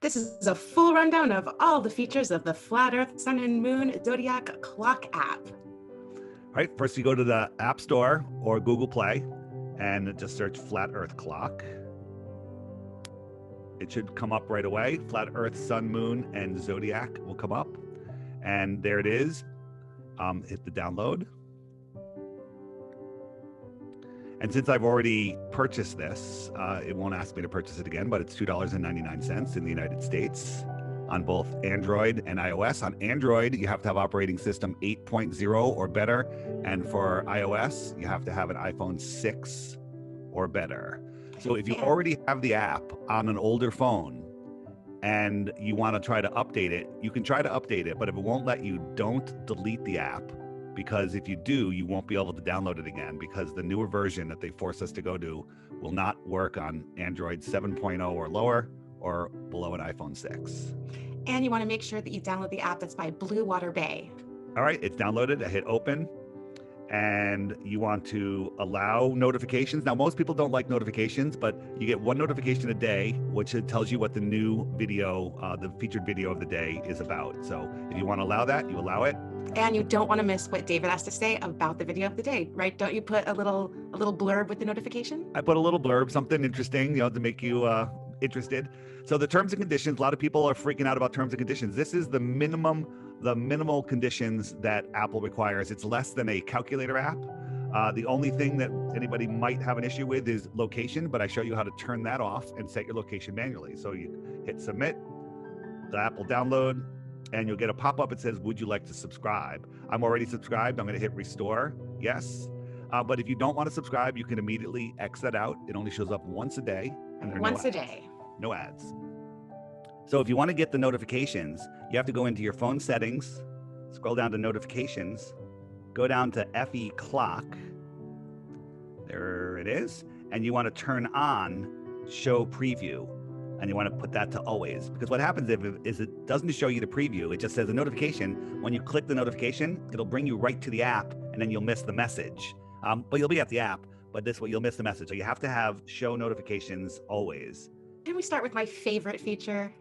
This is a full rundown of all the features of the Flat Earth, Sun and Moon Zodiac Clock app. All right, first you go to the App Store or Google Play and just search Flat Earth Clock. It should come up right away. Flat Earth, Sun, Moon, and Zodiac will come up. And there it is. Hit the download. And since I've already purchased this, it won't ask me to purchase it again, but it's $2.99 in the United States on both Android and iOS. On Android, you have to have operating system 8.0 or better. And for iOS, you have to have an iPhone 6 or better. So if you already have the app on an older phone and you want to try to update it, you can try to update it, but if it won't let you, don't delete the app, because if you do, you won't be able to download it again, because the newer version that they force us to go to will not work on Android 7.0 or lower or below an iPhone 6. And you want to make sure that you download the app that's by Blue Water Bay. All right, it's downloaded. I hit open. And you want to allow notifications. Now, most people don't like notifications, but you get one notification a day, which tells you what the new video, the featured video of the day is about. So if you want to allow that, you allow it. And you don't want to miss what David has to say about the video of the day, right? Don't you put a little blurb with the notification? I put a little blurb, something interesting, to make you interested. So the terms and conditions, a lot of people are freaking out about terms and conditions. This is the minimal conditions that Apple requires. It's less than a calculator app. The only thing that anybody might have an issue with is location, but I show you how to turn that off and set your location manually. So you hit submit, the app will download, and you'll get a pop-up that says, would you like to subscribe? I'm already subscribed. I'm going to hit restore. Yes. But if you don't want to subscribe, you can immediately X that out. It only shows up once a day. And once a day. No ads. So if you want to get the notifications, you have to go into your phone settings, scroll down to notifications, go down to FE Clock. There it is. And you want to turn on show preview. And you want to put that to always. Because what happens is it doesn't show you the preview. It just says a notification. When you click the notification, it'll bring you right to the app, and then you'll miss the message. But you'll be at the app, but this way you'll miss the message. So you have to have show notifications always. Can we start with my favorite feature?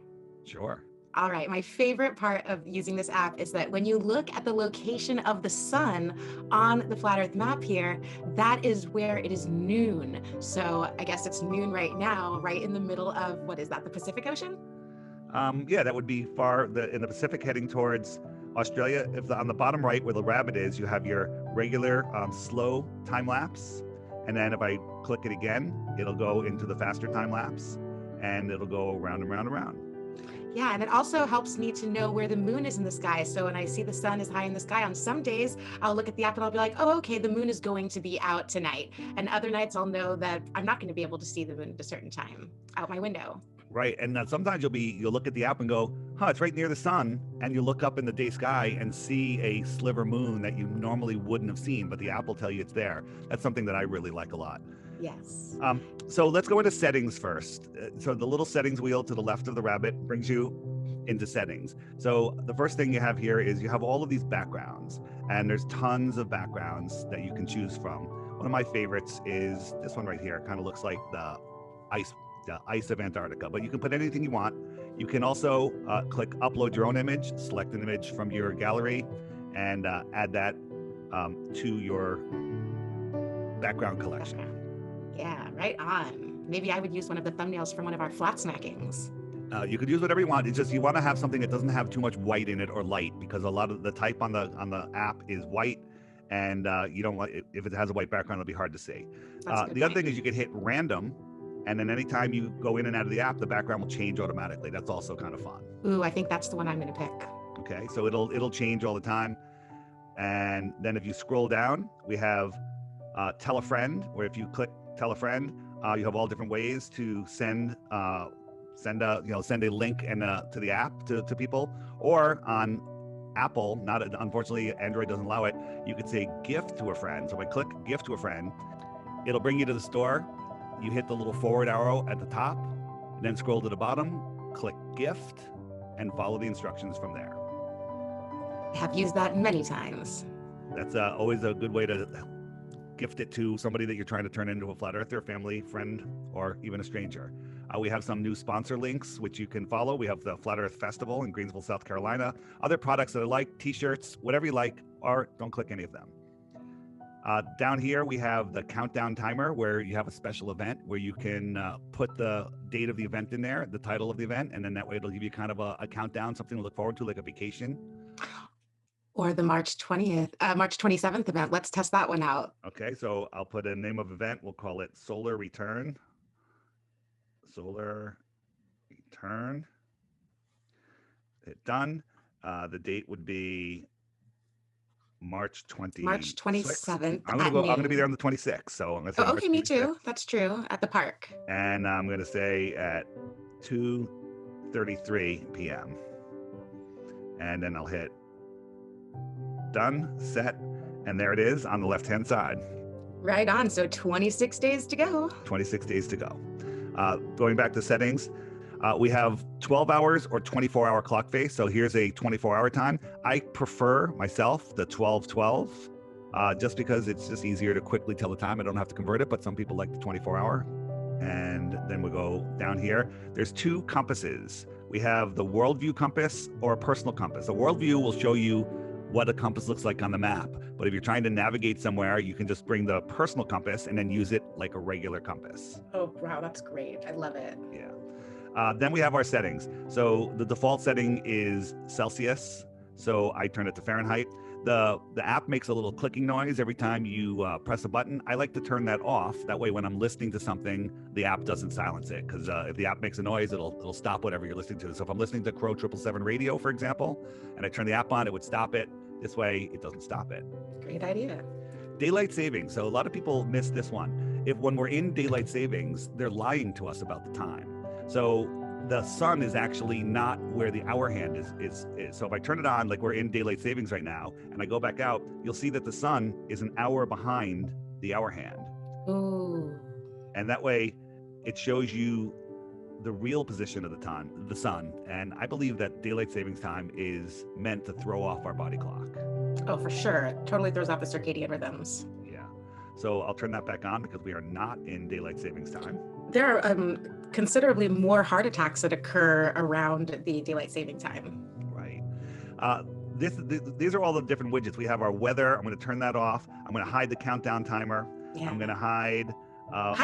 Sure. All right, my favorite part of using this app is that when you look at the location of the sun on the flat Earth map here, that is where it is noon. So I guess it's noon right now, right in the middle of, what is that, the Pacific Ocean? Yeah, that would be in the Pacific, heading towards Australia. On the bottom right where the rabbit is, you have your regular slow time lapse. And then if I click it again, it'll go into the faster time lapse, and it'll go round and round and round. Yeah, and it also helps me to know where the moon is in the sky. So when I see the sun is high in the sky, on some days, I'll look at the app and I'll be like, oh, okay, the moon is going to be out tonight. And other nights I'll know that I'm not going to be able to see the moon at a certain time out my window. Right, and sometimes you'll look at the app and go, it's right near the sun, and you look up in the day sky and see a sliver moon that you normally wouldn't have seen, but the app will tell you it's there. That's something that I really like a lot. Yes. So let's go into settings first. So the little settings wheel to the left of the rabbit brings you into settings. So the first thing you have here is you have all of these backgrounds, and there's tons of backgrounds that you can choose from. One of my favorites is this one right here. It kind of looks like the ice of Antarctica, but you can put anything you want. You can also click upload your own image, select an image from your gallery, and add that to your background collection. Yeah, right on. Maybe I would use one of the thumbnails from one of our flat snackings. You could use whatever you want. It's just you want to have something that doesn't have too much white in it or light, because a lot of the type on the app is white, and you don't want, if it has a white background, it'll be hard to see. The other thing is you could hit random, and then anytime you go in and out of the app, the background will change automatically. That's also kind of fun. Ooh, I think that's the one I'm going to pick. Okay, so it'll change all the time. And then if you scroll down, we have tell a friend, where if you click tell a friend, you have all different ways to send a link to the app to people. Or on Apple, unfortunately Android doesn't allow it, you could say gift to a friend. So if I click gift to a friend, it'll bring you to the store. You hit the little forward arrow at the top, and then scroll to the bottom, click gift, and follow the instructions from there. I have used that many times. That's always a good way to gift it to somebody that you're trying to turn into a flat earther, family, friend, or even a stranger. We have some new sponsor links, which you can follow. We have the Flat Earth Festival in Greensville, South Carolina. Other products that I like, t-shirts, whatever you like, or don't click any of them. Down here, we have the countdown timer where you have a special event where you can put the date of the event in there, the title of the event, and then that way it'll give you kind of a countdown, something to look forward to, like a vacation. Or the March 27th event. Let's test that one out. Okay, so I'll put a name of event. We'll call it Solar Return. Solar Return. Hit done. The date would be March 27th. I'm gonna be there on the 26th. So I'm gonna say okay, me too. That's true. At the park. And I'm gonna say at 2:33 p.m. And then I'll hit done, set, and there it is on the left-hand side. Right on. So 26 days to go. 26 days to go. Going back to settings, we have 12 hours or 24-hour clock face. So here's a 24-hour time. I prefer myself the 12-12, just because it's just easier to quickly tell the time. I don't have to convert it, but some people like the 24-hour. And then we go down here. There's two compasses. We have the worldview compass or a personal compass. A worldview will show you what a compass looks like on the map. But if you're trying to navigate somewhere, you can just bring the personal compass and then use it like a regular compass. Oh, wow, that's great. I love it. Yeah. Then we have our settings. So the default setting is Celsius. So I turn it to Fahrenheit. The app makes a little clicking noise every time you press a button. I like to turn that off. That way, when I'm listening to something, the app doesn't silence it. Because if the app makes a noise, it'll stop whatever you're listening to. So if I'm listening to Crow 777 radio, for example, and I turn the app on, it would stop it. This way, it doesn't stop it. Great idea. Daylight savings. So a lot of people miss this one. When we're in daylight savings, they're lying to us about the time. So the sun is actually not where the hour hand is. So if I turn it on, like we're in daylight savings right now, and I go back out, you'll see that the sun is an hour behind the hour hand. Ooh. And that way, it shows you the real position of the sun. And I believe that daylight savings time is meant to throw off our body clock. Oh, for sure. It totally throws off the circadian rhythms. Yeah. So I'll turn that back on because we are not in daylight savings time. There are considerably more heart attacks that occur around the daylight saving time. Right. These are all the different widgets. We have our weather. I'm going to turn that off. I'm going to hide the countdown timer. Yeah. I'm going to hide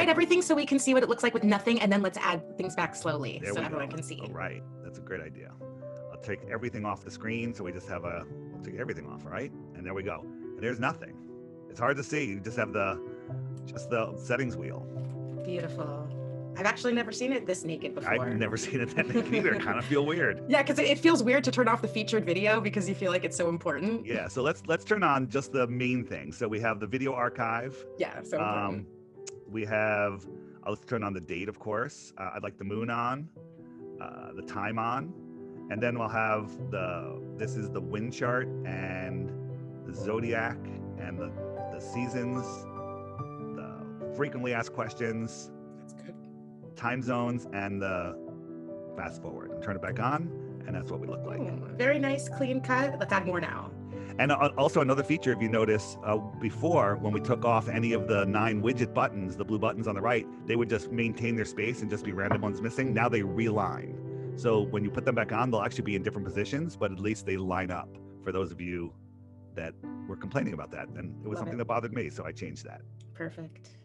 everything so we can see what it looks like with nothing, and then let's add things back slowly so everyone can see. Oh, right. That's a great idea. I'll take everything off the screen, so we just have we'll take everything off, right? And there we go. And there's nothing. It's hard to see. You just have the settings wheel. Beautiful. I've actually never seen it this naked before. I've never seen it that naked either. Kind of feel weird. Yeah, because it feels weird to turn off the featured video because you feel like it's so important. Yeah, so let's turn on just the main thing. So we have the video archive. Yeah, so important. We have, let's turn on the date, of course. I'd like the moon on, the time on, and then we'll have this is the wind chart and the zodiac and the seasons, the frequently asked questions, That's good. time zones, and the fast forward. And turn it back on, and that's what we look like. Very nice, clean cut. Let's add more now. And also another feature, if you notice, before when we took off any of the 9 widget buttons, the blue buttons on the right, they would just maintain their space and just be random ones missing. Now they realign. So when you put them back on, they'll actually be in different positions, but at least they line up for those of you that were complaining about that. And it was something that bothered me, so I changed that. Perfect.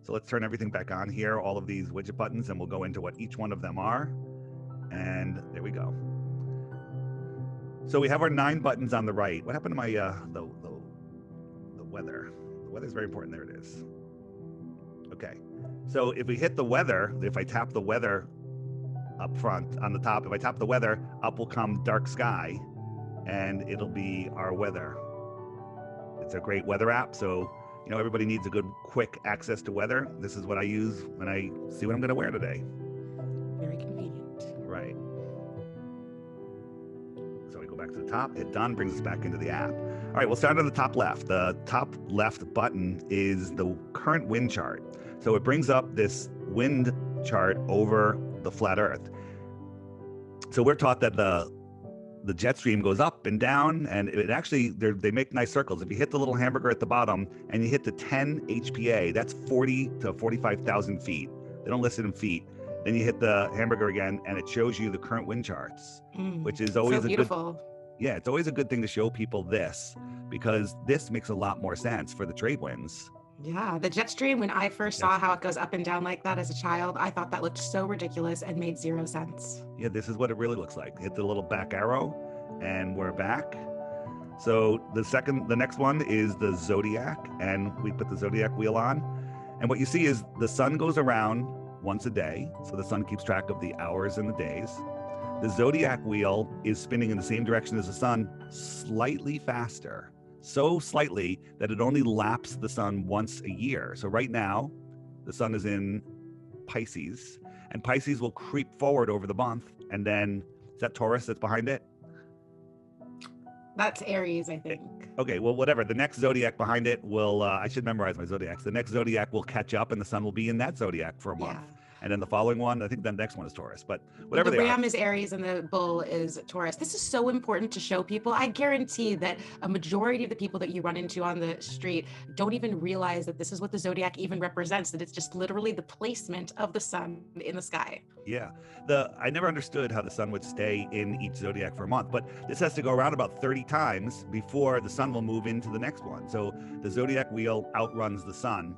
So let's turn everything back on here, all of these widget buttons, and we'll go into what each one of them are. And there we go. So we have our 9 buttons on the right. What happened to my the weather? The weather is very important. There it is. Okay. So if we hit the weather, if I tap the weather up front on the top, if I tap the weather, up will come dark sky, and it'll be our weather. It's a great weather app. So everybody needs a good quick access to weather. This is what I use when I see what I'm going to wear today. Very convenient. Right. So we go back to the top, hit done, brings us back into the app. All right, we'll start on the top left. The top left button is the current wind chart. So it brings up this wind chart over the flat Earth. So we're taught that the jet stream goes up and down, and it actually, they make nice circles. If you hit the little hamburger at the bottom and you hit the 10 HPA, that's 40 to 45,000 feet. They don't list it in feet. Then you hit the hamburger again, and it shows you the current wind charts, which is always So beautiful. it's always a good thing to show people this, because this makes a lot more sense for the trade winds. Yeah, the jet stream, when I first saw how it goes up and down like that as a child, I thought that looked so ridiculous and made zero sense. Yeah, this is what it really looks like. Hit the little back arrow, and we're back. So the next one is the zodiac, and we put the zodiac wheel on. And what you see is the sun goes around once a day. So the sun keeps track of the hours and the days. The zodiac wheel is spinning in the same direction as the sun, slightly faster. So slightly that it only laps the sun once a year. So right now, the sun is in Pisces, and Pisces will creep forward over the month. And then, is that Taurus that's behind it? That's Aries, I think. Okay, well, whatever. The next zodiac behind it will, I should memorize my zodiacs. The next zodiac will catch up, and the sun will be in that zodiac for a month. Yeah. And then the following one, I think the next one is Taurus, but Well, whatever the they are. ram is Aries and the bull is Taurus. This is so important to show people. I guarantee that a majority of the people that you run into on the street don't even realize that this is what the zodiac even represents, that it's just literally the placement of the sun in the sky. Yeah. I never understood how the sun would stay in each zodiac for a month, but this has to go around about 30 times before the sun will move into the next one. So the zodiac wheel outruns the sun.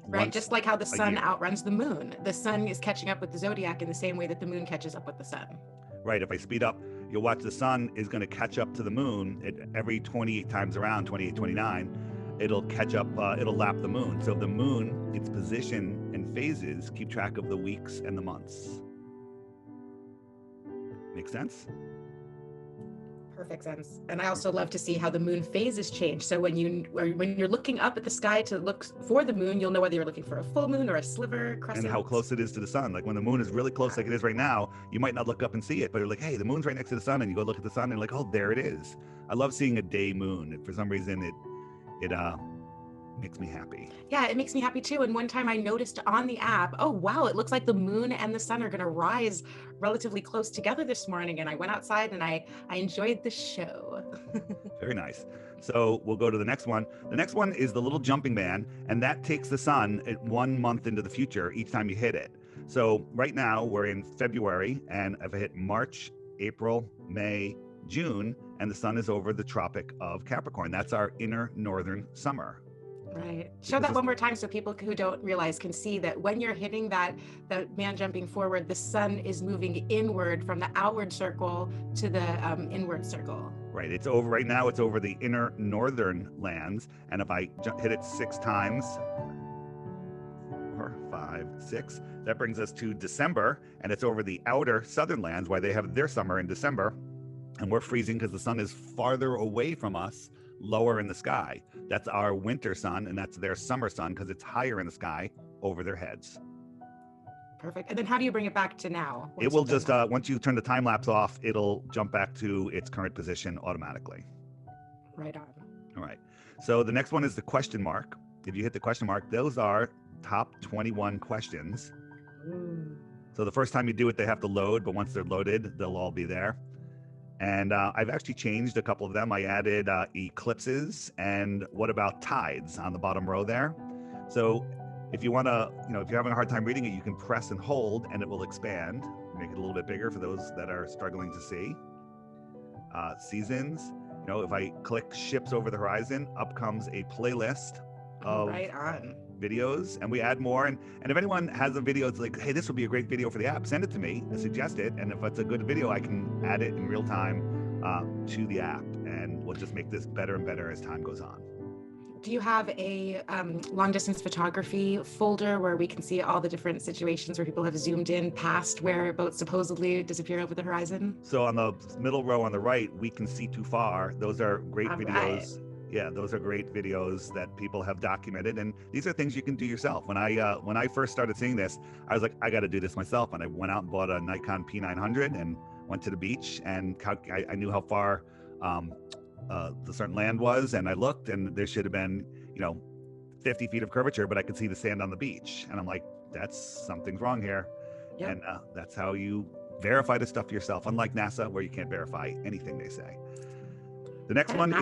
Right, just like how the sun outruns the moon. The sun is catching up with the zodiac in the same way that the moon catches up with the sun. Right, if I speed up, you'll watch the sun is going to catch up to the moon every 28 times around, 28, 29. It'll catch up, it'll lap the moon. So the moon, its position and phases keep track of the weeks and the months. Make sense? Perfect sense. And I also love to see how the moon phases change. So when you're looking up at the sky to look for the moon, you'll know whether you're looking for a full moon or a sliver, crescent. And how close it is to the sun. Like when the moon is really close, like it is right now, you might not look up and see it, but you're like, hey, the moon's right next to the sun, and you go look at the sun and you're like, oh, there it is. I love seeing a day moon. For some reason, it makes me happy. Yeah, it makes me happy too. And one time I noticed on the app, oh, wow, it looks like the moon and the sun are going to rise relatively close together this morning. And I went outside and I enjoyed the show. Very nice. So we'll go to the next one. The next one is the little jumping man, and that takes the sun at 1 month into the future each time you hit it. So right now we're in February, and if I hit March, April, May, June, and the sun is over the Tropic of Capricorn. That's our inner northern summer. Right. Show that one more time so people who don't realize can see that when you're hitting that man jumping forward, the sun is moving inward from the outward circle to the inward circle. Right. It's over right now. It's over the inner northern lands. And if I hit it 6 times, 4, 5, 6, that brings us to December. And it's over the outer southern lands, where they have their summer in December. And we're freezing because the sun is farther away from us, lower in the sky. That's our winter sun, and that's their summer sun because it's higher in the sky over their heads. Perfect. And then how do you bring it back to now? It will just, once you turn the time lapse off, it'll jump back to its current position automatically. Right on. All right. So the next one is the question mark. If you hit the question mark, those are top 21 questions. So the first time you do it, they have to load, but once they're loaded, they'll all be there. And I've actually changed a couple of them. I added eclipses and what about tides on the bottom row there. So if you want to, if you're having a hard time reading it, you can press and hold and it will expand, make it a little bit bigger for those that are struggling to see. Seasons, if I click ships over the horizon, up comes a playlist of videos, and we add more. And if anyone has a video, it's like, hey, this would be a great video for the app, send it to me and suggest it. And if it's a good video, I can add it in real time to the app, and we'll just make this better and better as time goes on. Do you have a long distance photography folder where we can see all the different situations where people have zoomed in past where boats supposedly disappear over the horizon? So on the middle row on the right, we can see too far. Those are great videos. Right. Yeah, those are great videos that people have documented, and these are things you can do yourself. When I first started seeing this, I was like, I got to do this myself, and I went out and bought a Nikon P900 and went to the beach, and I knew how far the certain land was, and I looked, and there should have been 50 feet of curvature, but I could see the sand on the beach, and I'm like, something's wrong here. Yep. And that's how you verify the stuff yourself, unlike NASA, where you can't verify anything they say. The next one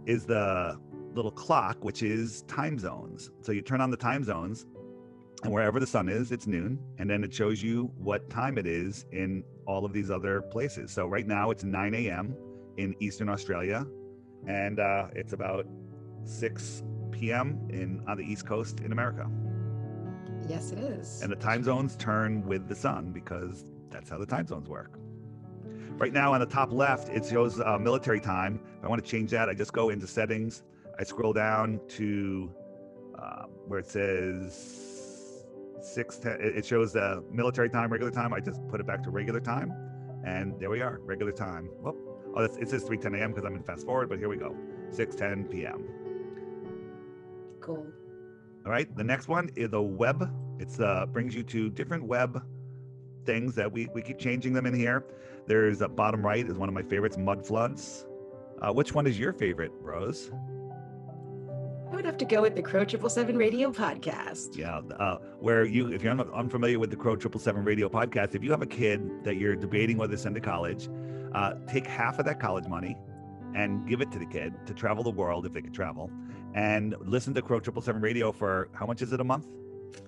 is the little clock, which is time zones. So you turn on the time zones, And wherever the sun is, it's noon. And then it shows you what time it is in all of these other places. So right now it's 9 a.m. in Eastern Australia. And it's about 6 p.m. on the East Coast in America. Yes, it is. And the time zones turn with the sun because that's how the time zones work. Right now on the top left, it shows military time. If I want to change that, I just go into settings. I scroll down to where it says 6:10. It shows the military time, regular time. I just put it back to regular time. And there we are, regular time. Well, it says 3:10 a.m. because I'm in fast forward, but here we go, 6:10 p.m. Cool. All right, the next one is the web. It's brings you to different web things that we keep changing them in here. There's a bottom right is one of my favorites, mud floods. Which one is your favorite, Rose? I would have to go with the Crow 777 Radio Podcast. Yeah, where if you're unfamiliar with the Crow 777 Radio Podcast, if you have a kid that you're debating whether to send to college, take half of that college money and give it to the kid to travel the world if they could travel, and listen to Crow 777 Radio for how much is it a month?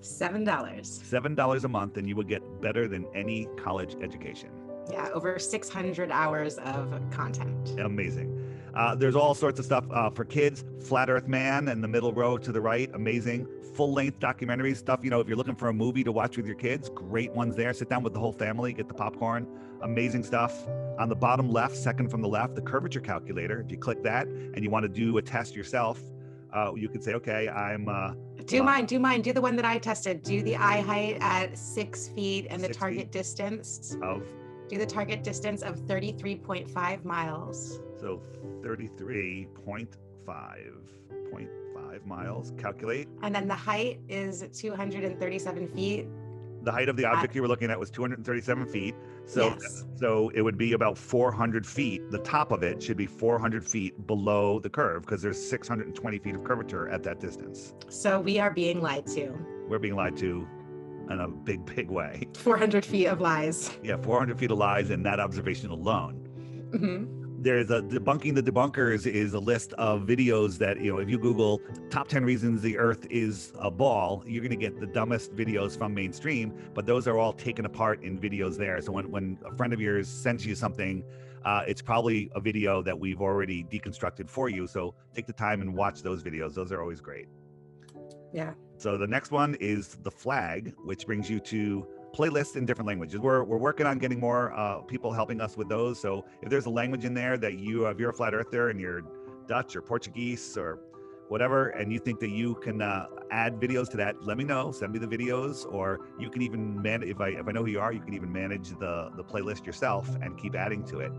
$7. $7 a month, and you will get better than any college education. Yeah, over 600 hours of content. Amazing. There's all sorts of stuff for kids. Flat Earth Man in the middle row to the right, amazing. Full-length documentary stuff. You know, if you're looking for a movie to watch with your kids, great ones there. Sit down with the whole family, get the popcorn. Amazing stuff. On the bottom left, second from the left, the curvature calculator. If you click that and you want to do a test yourself, you could say, okay, I'm... Do mine. Do the one that I tested. Do the eye height at 6 feet and the target distance. Do the target distance of 33.5 miles. So 33.5 miles. Calculate. And then the height is 237 feet. The height of the object you were looking at was 237 feet. So, yes. So it would be about 400 feet. The top of it should be 400 feet below the curve because there's 620 feet of curvature at that distance. So we are being lied to. We're being lied to in a big, big way. 400 feet of lies. Yeah, 400 feet of lies in that observation alone. Mm-hmm. There's a Debunking the Debunkers is a list of videos that, you know, if you Google top 10 reasons the earth is a ball, you're going to get the dumbest videos from mainstream, but those are all taken apart in videos there. So when a friend of yours sends you something, it's probably a video that we've already deconstructed for you. So take the time and watch those videos. Those are always great. Yeah. So the next one is the flag, which brings you to playlists in different languages. We're working on getting more people helping us with those. So if there's a language in there that if you're a flat earther and you're Dutch or Portuguese or whatever, and you think that you can add videos to that, let me know. Send me the videos, or you can even if I know who you are, you can even manage the playlist yourself and keep adding to it.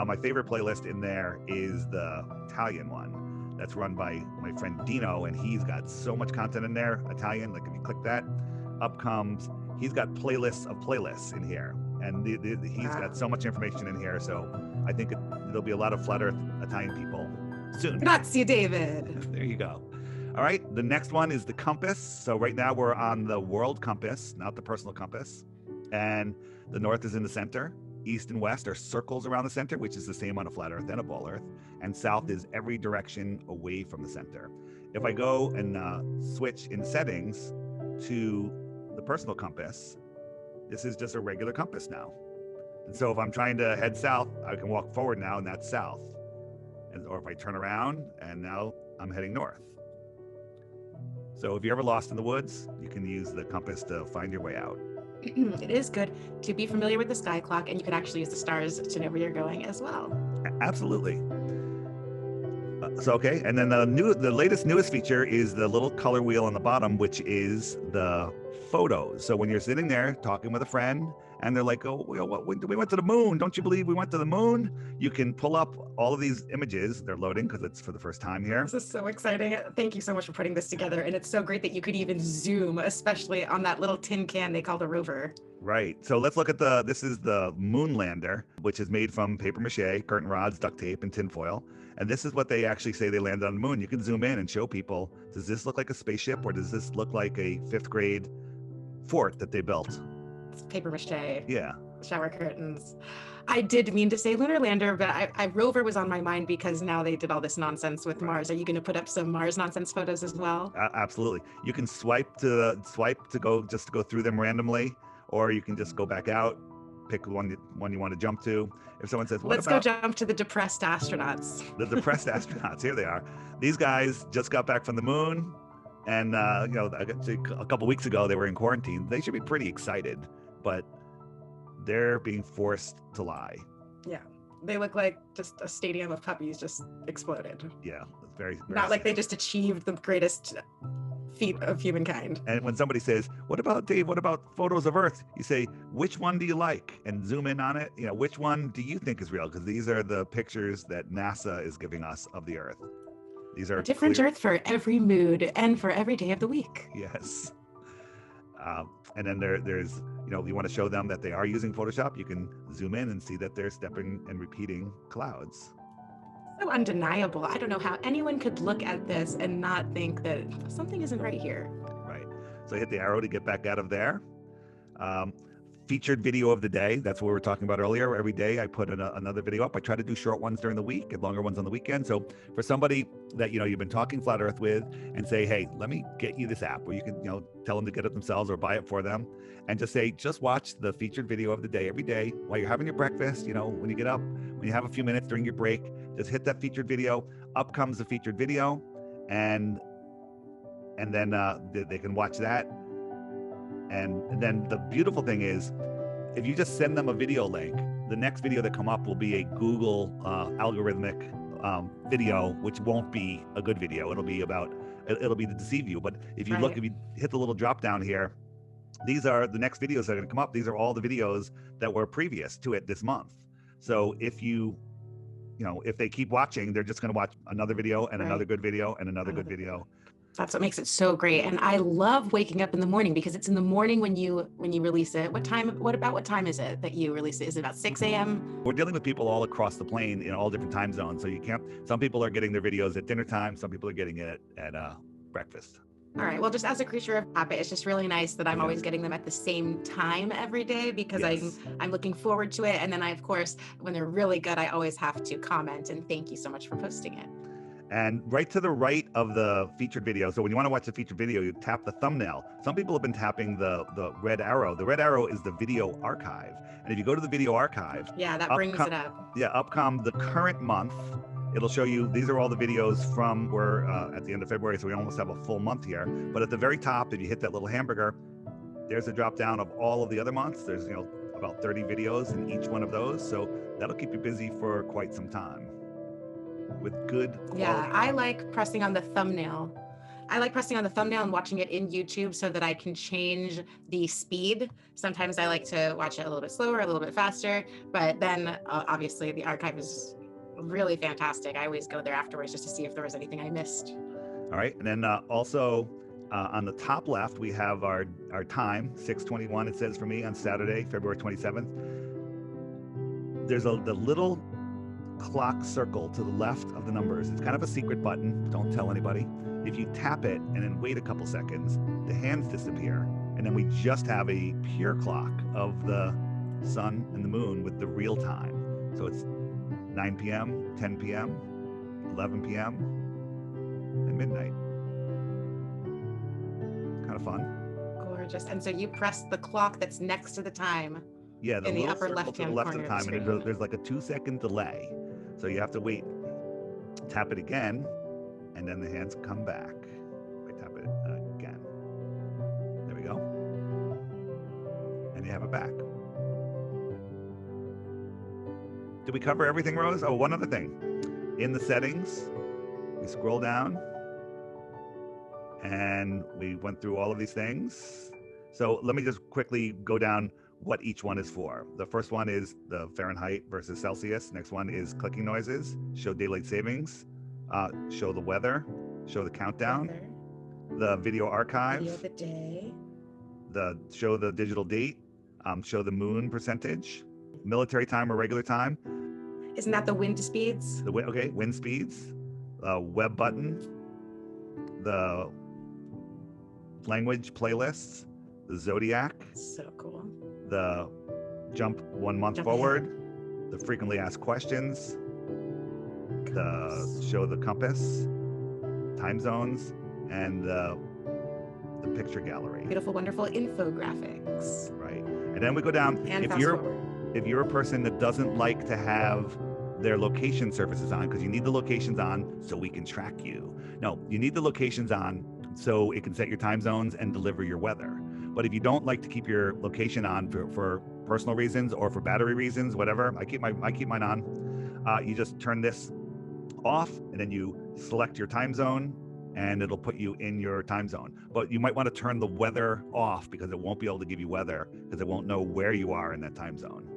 My favorite playlist in there is the Italian one. That's run by my friend Dino, and he's got so much content in there, Italian. Like if you click that, up comes. He's got playlists of playlists in here, and he's got so much information in here. So I think there'll be a lot of flat Earth Italian people soon. Grazie, David. There you go. All right, the next one is the compass. So right now we're on the world compass, not the personal compass, and the north is in the center. East and west are circles around the center, which is the same on a flat Earth and a ball Earth, and south is every direction away from the center. If I go and switch in settings to the personal compass, this is just a regular compass now. And so if I'm trying to head south, I can walk forward now, and that's south. Or if I turn around, and now I'm heading north. So if you're ever lost in the woods, you can use the compass to find your way out. It is good to be familiar with the sky clock, and you can actually use the stars to know where you're going as well. Absolutely. Okay, and then the newest feature is the little color wheel on the bottom, which is the photos. So when you're sitting there talking with a friend, and they're like, "Oh, we went to the moon. Don't you believe we went to the moon?" You can pull up all of these images. They're loading because it's for the first time here. This is so exciting. Thank you so much for putting this together. And it's so great that you could even zoom, especially on that little tin can they call the rover. Right. So let's look at this is the moon lander, which is made from paper mache, curtain rods, duct tape, and tinfoil. And this is what they actually say they landed on the moon. You can zoom in and show people, does this look like a spaceship, or does this look like a 5th grade fort that they built? It's paper mache. Yeah. shower curtains. I did mean to say lunar lander, but rover was on my mind because now they did all this nonsense with Mars. Are you going to put up some Mars nonsense photos as well? Absolutely. You can swipe to go just to go through them randomly, or you can just go back out, pick one you want to jump to. If someone says, Let's go jump to the depressed astronauts. The depressed astronauts, here they are. These guys just got back from the moon, and a couple weeks ago they were in quarantine. They should be pretty excited, but they're being forced to lie. Yeah, they look like just a stadium of puppies just exploded. Yeah, it's very, very not sad. like they just achieved the greatest feat of humankind. And when somebody says, "What about Dave? What about photos of Earth?" You say, "Which one do you like?" and zoom in on it. Which one do you think is real? Because these are the pictures that NASA is giving us of the Earth. These are a different Earth for every mood and for every day of the week. Yes. And then there's, if you want to show them that they are using Photoshop, you can zoom in and see that they're stepping and repeating clouds. So undeniable. I don't know how anyone could look at this and not think that something isn't right here. Right. So hit the arrow to get back out of there. Featured video of the day. That's what we were talking about earlier. Every day I put another video up. I try to do short ones during the week and longer ones on the weekend. So for somebody that you've been talking Flat Earth with and say, "Hey, let me get you this app," where you can tell them to get it themselves or buy it for them, and just say, just watch the featured video of the day every day while you're having your breakfast. When you get up, when you have a few minutes during your break, just hit that featured video. Up comes the featured video, and then they can watch that. And then the beautiful thing is, if you just send them a video link, the next video that come up will be a Google algorithmic video, which won't be a good video. It'll be to deceive you. But if you look, if you hit the little drop down here, these are the next videos that are going to come up. These are all the videos that were previous to it this month. So if if they keep watching, they're just going to watch another video and another good video and another good video. That's what makes it so great. And I love waking up in the morning because it's in the morning when you release it. What time is it that you release it? Is it about 6 a.m.? We're dealing with people all across the plane in all different time zones. So some people are getting their videos at dinner time. Some people are getting it at breakfast. All right. Well, just as a creature of habit, it's just really nice that I'm always getting them at the same time every day because I'm looking forward to it. And then of course, when they're really good, I always have to comment and thank you so much for posting it. And right to the right of the featured video, so when you want to watch the featured video, you tap the thumbnail. Some people have been tapping the red arrow. The red arrow is the video archive. And if you go to the video archive, that brings it up. Yeah, up come the current month. It'll show you, these are all the videos from, we're at the end of February, so we almost have a full month here. But at the very top, if you hit that little hamburger, there's a drop down of all of the other months. There's, about 30 videos in each one of those. So that'll keep you busy for quite some time with good quality. Yeah, I like pressing on the thumbnail. And watching it in YouTube so that I can change the speed. Sometimes I like to watch it a little bit slower, a little bit faster, but then obviously the archive is really fantastic. I always go there afterwards just to see if there was anything I missed. All right, and then also on the top left, we have our time, 6:21, it says for me, on Saturday, February 27th. There's the little clock circle to the left of the numbers. It's kind of a secret button. Don't tell anybody. If you tap it and then wait a couple seconds, the hands disappear. And then we just have a pure clock of the sun and the moon with the real time. So it's 9 p.m., 10 p.m., 11 p.m., and midnight. Kind of fun. Gorgeous. And so you press the clock that's next to the time. Yeah, in the upper left-hand left corner of time, and there's like a 2-second delay. So you have to wait, tap it again, and then the hands come back. I tap it again. There we go. And you have it back. Did we cover everything, Rose? Oh, one other thing. In the settings, we scroll down, and we went through all of these things. So let me just quickly go down what each one is for. The first one is the Fahrenheit versus Celsius. Next one is clicking noises, show daylight savings, show the weather, show the countdown, the video archive, video of the day, show the digital date, show the moon percentage, military time or regular time. Isn't that the wind speeds? Wind speeds, web button, the language playlists, the Zodiac. So cool. The jump 1 month Jump forward, ahead. the frequently asked questions, the show the compass, time zones, and the picture gallery. Beautiful, wonderful infographics. Right. And then we go down. And If fast you're forward. if you're a person that doesn't like to have their location services on, because you need the locations on so we can track you. No, you need the locations on so it can set your time zones and deliver your weather. But if you don't like to keep your location on for personal reasons or for battery reasons, whatever, I keep mine on. You just turn this off, and then you select your time zone, and it'll put you in your time zone. But you might want to turn the weather off because it won't be able to give you weather because it won't know where you are in that time zone.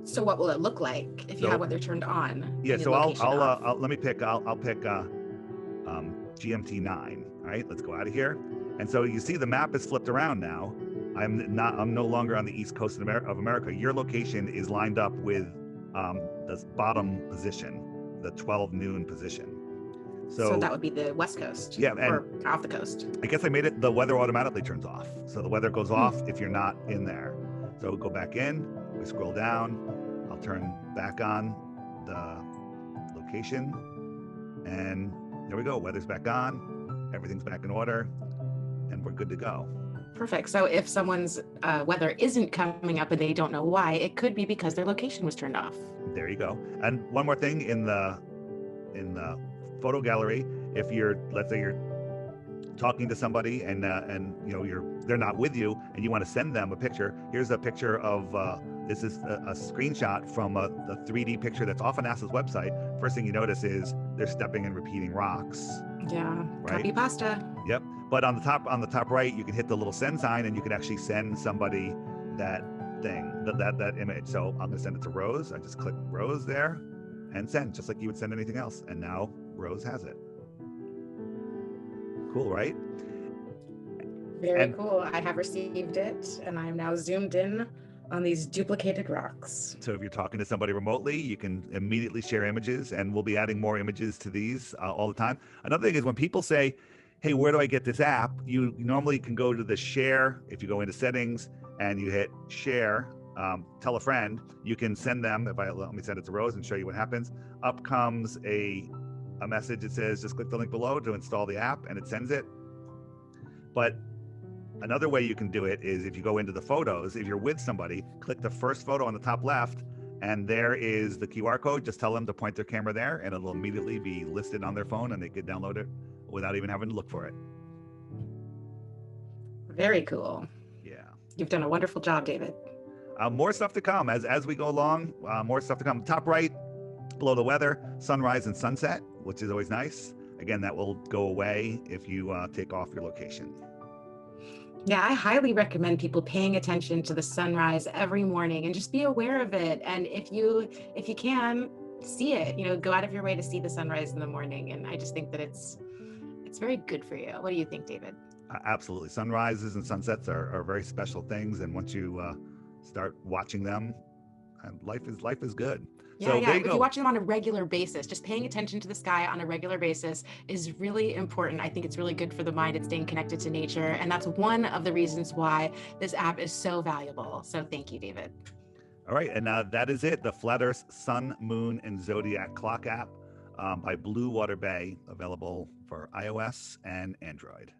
So what will it look like if you have weather turned on? Yeah, so I'll let me pick. I'll pick GMT 9. All right, let's go out of here. And so you see the map is flipped around now. I'm no longer on the east coast of America. Your location is lined up with the bottom position, the 12 noon position. So that would be the west coast. Yeah, and or off the coast. I guess I made it. The weather automatically turns off. So the weather goes off if you're not in there. So we'll go back in. We scroll down. I'll turn back on the location, and there we go. Weather's back on. Everything's back in order, and we're good to go. Perfect. So if someone's weather isn't coming up and they don't know why, it could be because their location was turned off. There you go. And one more thing in the photo gallery, if let's say you're talking to somebody and they're not with you and you want to send them a picture. Here's a picture of this is a screenshot from a 3D picture that's off of NASA's website. First thing you notice is they're stepping and repeating rocks. Yeah, right? Copy pasta. Yep. But on the top right, you can hit the little send sign and you can actually send somebody that thing, that image. So I'm gonna send it to Rose. I just click Rose there and send, just like you would send anything else. And now Rose has it. Cool, right? Very cool. I have received it, and I am now zoomed in on these duplicated rocks. So if you're talking to somebody remotely, you can immediately share images, and we'll be adding more images to these all the time. Another thing is when people say, hey, where do I get this app? You normally can go to the share. If you go into settings and you hit share, tell a friend, you can send them. Let me send it to Rose and show you what happens. Up comes a message that says, just click the link below to install the app, and it sends it. But another way you can do it is if you go into the photos, if you're with somebody, click the first photo on the top left, and there is the QR code. Just tell them to point their camera there, and it'll immediately be listed on their phone, and they can download it without even having to look for it. Very cool. Yeah. You've done a wonderful job, David. More stuff to come as we go along. More stuff to come. Top right, below the weather, sunrise and sunset, which is always nice. Again, that will go away if you take off your location. Yeah, I highly recommend people paying attention to the sunrise every morning and just be aware of it. And if you can see it, go out of your way to see the sunrise in the morning. And I just think that it's very good for you. What do you think, David? Absolutely. Sunrises and sunsets are very special things. And once you start watching them, life is good. Yeah, so yeah. there you If go. you watch them on a regular basis, just paying attention to the sky on a regular basis is really important. I think it's really good for the mind and staying connected to nature. And that's one of the reasons why this app is so valuable. So thank you, David. All right. And that is it. The Flat Earth Sun, Moon, and Zodiac Clock app by Blue Water Bay, available for iOS and Android.